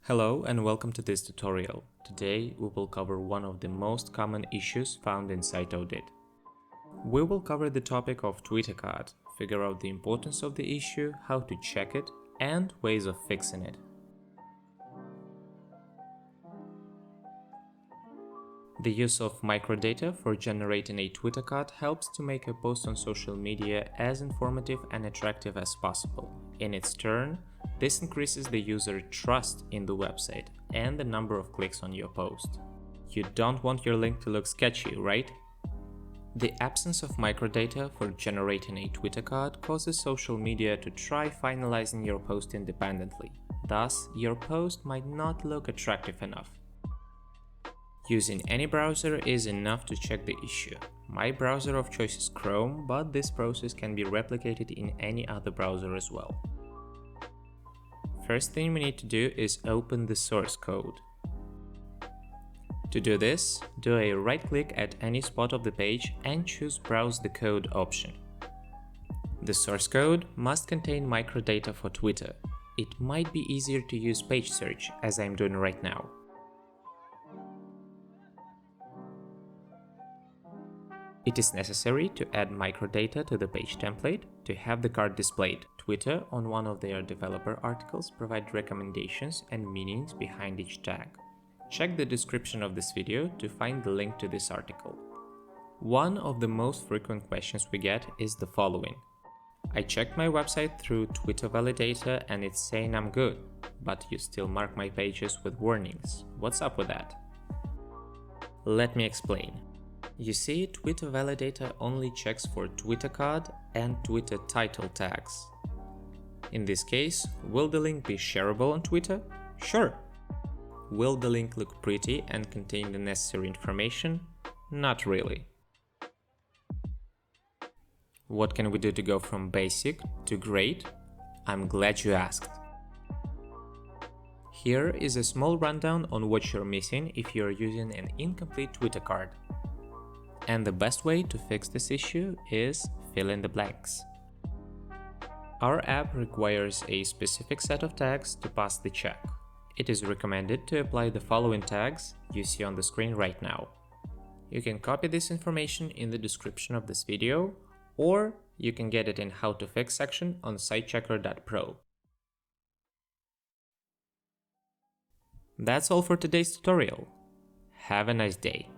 Hello and welcome to this tutorial. Today we will cover one of the most common issues found in site audit. We will cover the topic of tweet card, figure out the importance of the issue, how to check it, and ways of fixing it. The use of microdata for generating a Twitter card helps to make a post on social media as informative and attractive as possible. In its turn, this increases the user trust in the website and the number of clicks on your post. You don't want your link to look sketchy, right? The absence of microdata for generating a Twitter card causes social media to try finalizing your post independently. Thus, your post might not look attractive enough. Using any browser is enough to check the issue. My browser of choice is Chrome, but this process can be replicated in any other browser as well. First thing we need to do is open the source code. To do this, do a right-click at any spot of the page and choose Browse the Code option. The source code must contain microdata for Twitter. It might be easier to use page search, as I'm doing right now. It is necessary to add microdata to the page template to have the card displayed. Twitter, on one of their developer articles, provide recommendations and meanings behind each tag. Check the description of this video to find the link to this article. One of the most frequent questions we get is the following. I checked my website through Twitter Validator and it's saying I'm good, but you still mark my pages with warnings. What's up with that? Let me explain. You see, Twitter Validator only checks for Twitter card and Twitter title tags. In this case, will the link be shareable on Twitter? Sure. Will the link look pretty and contain the necessary information? Not really. What can we do to go from basic to great? I'm glad you asked. Here is a small rundown on what you're missing if you're using an incomplete Twitter card. And the best way to fix this issue is fill in the blanks. Our app requires a specific set of tags to pass the check. It is recommended to apply the following tags you see on the screen right now. You can copy this information in the description of this video, or you can get it in How to Fix section on sitechecker.pro. That's all for today's tutorial. Have a nice day.